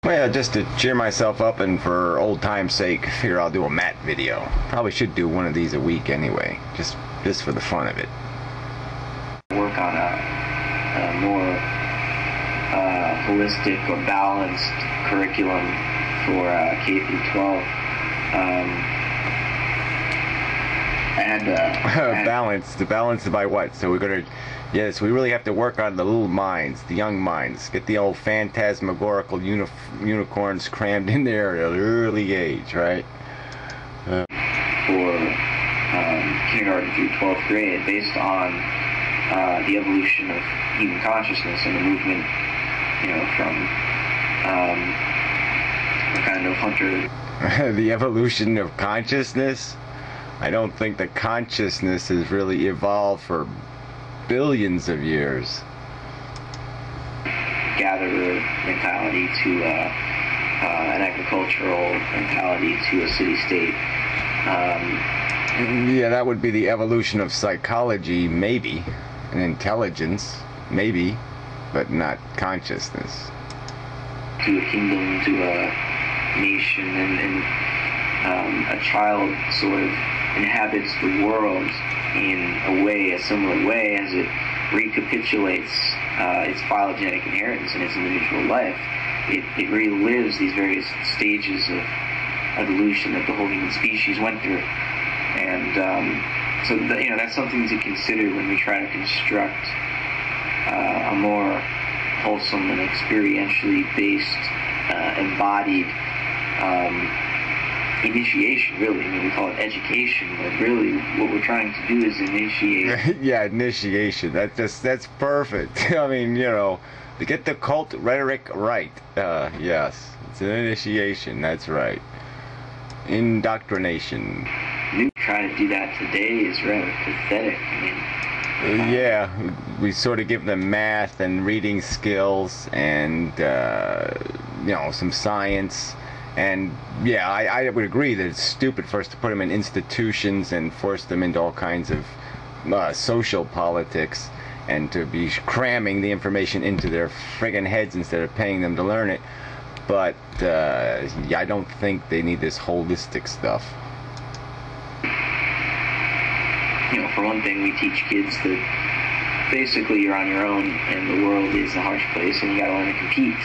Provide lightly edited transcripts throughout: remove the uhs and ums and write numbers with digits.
Well, just to cheer myself up and for old time's sake, figure I'll do a mat video. Probably should do one of these a week anyway, just for the fun of it. Work on a more holistic or balanced curriculum for K through 12. Balanced by what? So we're gonna, yes, we really have to work on the little minds, the young minds. Get the old phantasmagorical unicorns crammed in there at an early age, right? For kindergarten through 12th grade, based on the evolution of human consciousness and the movement, from the kind of hunter. The evolution of consciousness? I don't think the consciousness has really evolved for billions of years. Gatherer mentality to an agricultural mentality to a city-state. Yeah, that would be the evolution of psychology, maybe, and intelligence, maybe, but not consciousness. To a kingdom, to a nation, and a child sort of inhabits the world in a similar way as it recapitulates its phylogenetic inheritance in its individual life. It relives these various stages of evolution that the whole human species went through. And so that's something to consider when we try to construct a more wholesome and experientially based, embodied initiation, really. I mean, we call it education, but really what we're trying to do is initiate. Yeah, initiation. That's perfect. I mean, to get the cult rhetoric right. Yes, it's an initiation. That's right. Indoctrination. Trying to do that today is rather pathetic. I mean, yeah, we sort of give them math and reading skills and some science. And yeah, I would agree that it's stupid for us to put them in institutions and force them into all kinds of social politics and to be cramming the information into their friggin' heads instead of paying them to learn it. But I don't think they need this holistic stuff. For one thing, we teach kids that basically you're on your own and the world is a harsh place and you gotta learn to compete.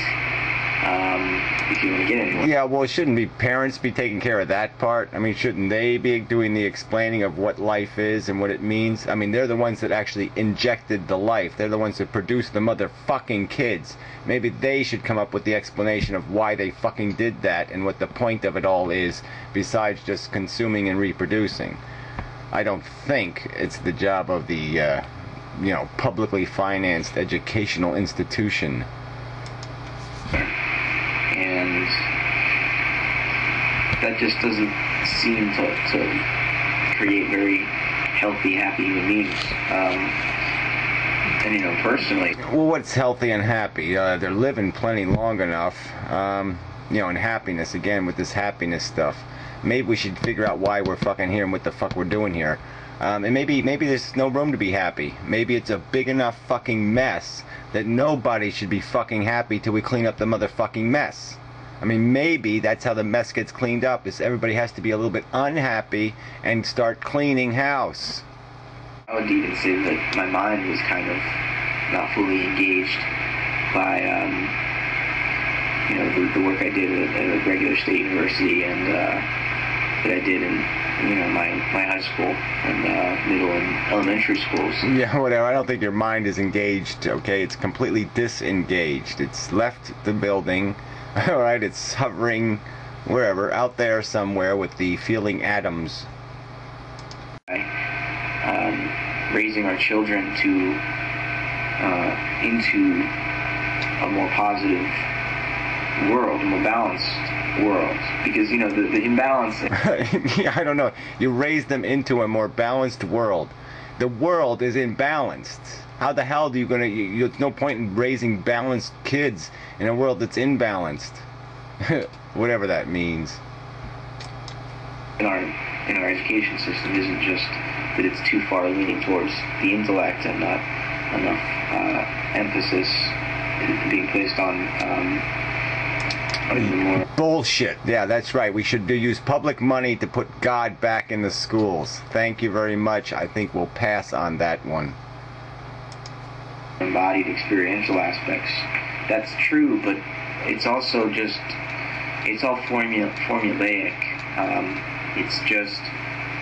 If you want to get anywhere. Yeah, well, shouldn't parents be taking care of that part? I mean, shouldn't they be doing the explaining of what life is and what it means? I mean, they're the ones that actually injected the life. They're the ones that produced the motherfucking kids. Maybe they should come up with the explanation of why they fucking did that and what the point of it all is, besides just consuming and reproducing. I don't think it's the job of the, publicly financed educational institution. And that just doesn't seem to create very healthy, happy human beings. And personally. Well, what's healthy and happy? They're living plenty long enough. And happiness, again, with this happiness stuff. Maybe we should figure out why we're fucking here and what the fuck we're doing here. And maybe there's no room to be happy. Maybe it's a big enough fucking mess that nobody should be fucking happy till we clean up the motherfucking mess. I mean, maybe that's how the mess gets cleaned up, is everybody has to be a little bit unhappy and start cleaning house. I would even say that my mind was kind of not fully engaged by, the work I did at a regular state university and that I did in my high school and middle and elementary schools. Yeah, whatever. I don't think your mind is engaged, okay? It's completely disengaged. It's left the building, all right? It's hovering wherever, out there somewhere with the feeling atoms. Raising our children into a more positive world, a more balanced world, because the imbalance. Yeah, I don't know. You raise them into a more balanced world. The world is imbalanced. How the hell do you there's no point in raising balanced kids in a world that's imbalanced. Whatever that means. In our education system isn't just that it's too far leaning towards the intellect and not enough emphasis being placed on Bullshit. Yeah, that's right. We should use public money to put God back in the schools. Thank you very much. I think we'll pass on that one. Embodied experiential aspects. That's true, but it's also just, it's all formulaic. It's just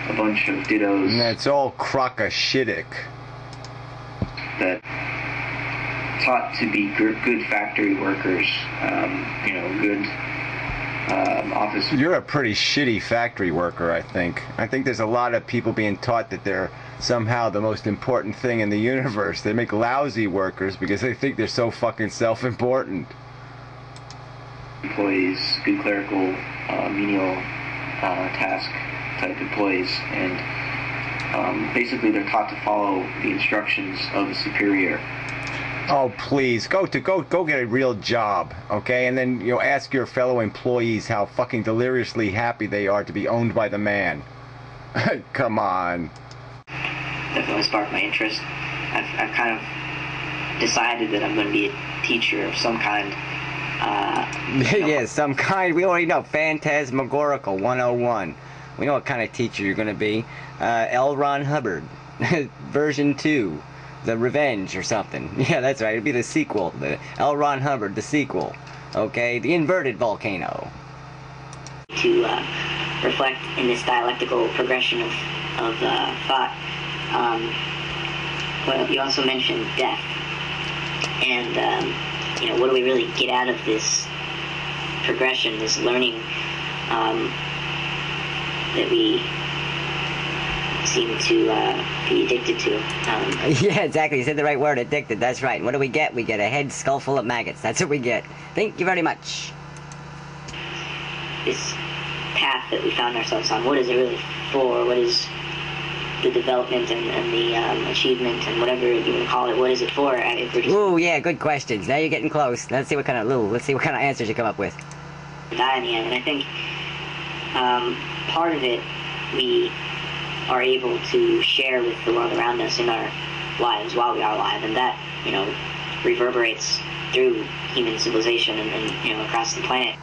a bunch of dittos. And it's all crock-a-shittic. That taught to be good factory workers, you know, good office. You're a pretty shitty factory worker, I think. I think there's a lot of people being taught that they're somehow the most important thing in the universe. They make lousy workers because they think they're so fucking self-important. Employees, good clerical, menial task type employees, and basically they're taught to follow the instructions of the superior. Oh, please, go get a real job, okay? And then, you know, ask your fellow employees how fucking deliriously happy they are to be owned by the man. Come on. Definitely sparked my interest. I've kind of decided that I'm going to be a teacher of some kind. Yeah, some kind. We already know. Phantasmagorical 101. We know what kind of teacher you're going to be. L. Ron Hubbard. Version 2. The Revenge or something. Yeah, that's right. It'd be the sequel. The L. Ron Hubbard, the sequel. Okay? The inverted volcano. To reflect in this dialectical progression of thought. Well, you also mentioned death. And, you know, what do we really get out of this progression, this learning that we seem to be addicted to? Yeah, exactly. You said the right word, addicted. That's right. And what do we get? We get a head skull full of maggots. That's what we get. Thank you very much. This path that we found ourselves on, what is it really for? What is the development and the achievement and whatever you want to call it? What is it for? Ooh, yeah, good questions. Now you're getting close. Let's see what kind of answers you come up with. Die in the end, and I think part of it we are able to share with the world around us in our lives while we are alive, and that, you know, reverberates through human civilization and you know, across the planet.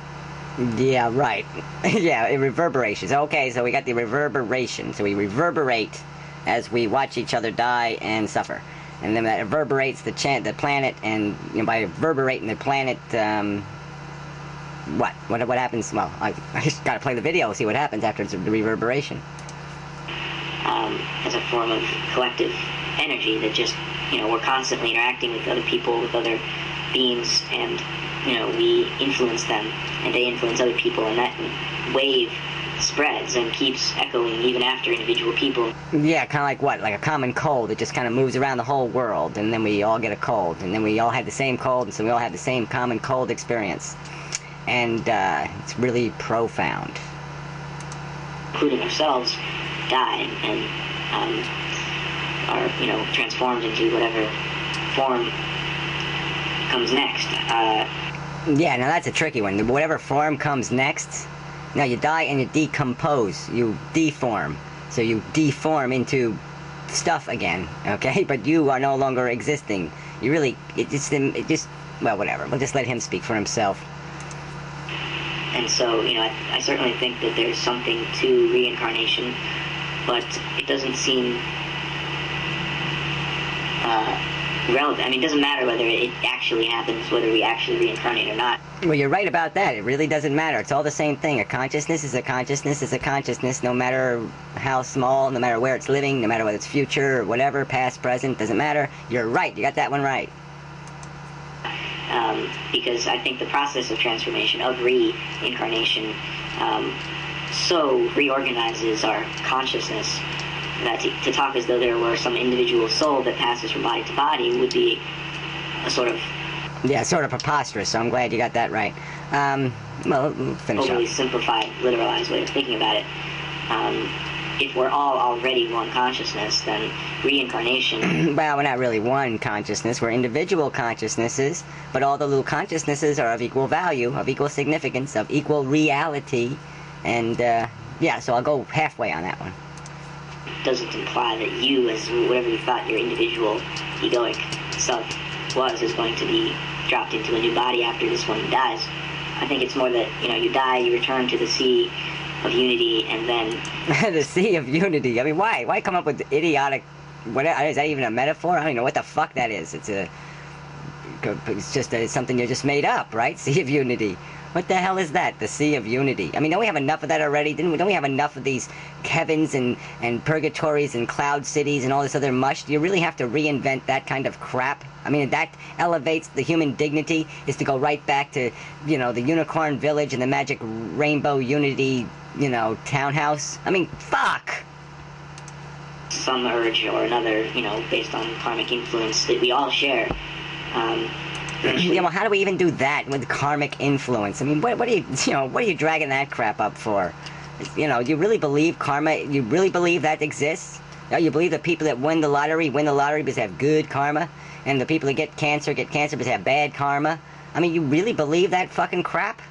Yeah, right. Yeah, reverberations. Okay, so we got the reverberation. So we reverberate as we watch each other die and suffer, and then that reverberates the planet, and you know, by reverberating the planet, what happens? Well, I just got to play the video, see what happens after the reverberation. As a form of collective energy that just, you know, we're constantly interacting with other people, with other beings, and, you know, we influence them, and they influence other people, and that wave spreads and keeps echoing even after individual people. Yeah, kind of like what? Like a common cold. It just kind of moves around the whole world, and then we all get a cold, and then we all have the same cold, and so we all have the same common cold experience. And it's really profound. Including ourselves, die and are, you know, transformed into whatever form comes next. Yeah, now that's a tricky one. Whatever form comes next, now you die and you decompose, you deform. So you deform into stuff again, okay? But you are no longer existing. You really, it just, well, whatever. We'll just let him speak for himself. And so, you know, I certainly think that there's something to reincarnation, but it doesn't seem relevant. I mean, it doesn't matter whether it actually happens, whether we actually reincarnate or not. Well, you're right about that. It really doesn't matter. It's all the same thing. A consciousness is a consciousness is a consciousness, no matter how small, no matter where it's living, no matter whether it's future or whatever, past, present, doesn't matter. You're right. You got that one right. Because I think the process of transformation, of reincarnation, so reorganizes our consciousness that to talk as though there were some individual soul that passes from body to body would be a sort of... Yeah, sort of preposterous, so I'm glad you got that right. Well, we'll finish overly up. Simplified, literalized way of thinking about it. If we're all already one consciousness, then reincarnation... Well, we're not really one consciousness. We're individual consciousnesses, but all the little consciousnesses are of equal value, of equal significance, of equal reality, and, yeah, so I'll go halfway on that one. Doesn't imply that you, as whatever you thought your individual egoic self was, is going to be dropped into a new body after this one dies. I think it's more that, you die, you return to the sea of unity, and then... The sea of unity. I mean, why? Why come up with idiotic... What is that even a metaphor? I don't even know what the fuck that is. It's just something you just made up, right? Sea of unity. What the hell is that? The Sea of Unity. I mean, don't we have enough of that already? Don't we have enough of these heavens and purgatories and cloud cities and all this other mush? Do you really have to reinvent that kind of crap? I mean, that elevates the human dignity, is to go right back to, the unicorn village and the magic rainbow unity, townhouse? I mean, fuck! Some urge or another, based on karmic influence that we all share. Yeah, well, how do we even do that with karmic influence? I mean, what are you dragging that crap up for? Do you really believe karma? You really believe that exists? You believe the people that win the lottery because they have good karma, and the people that get cancer because they have bad karma? I mean, you really believe that fucking crap?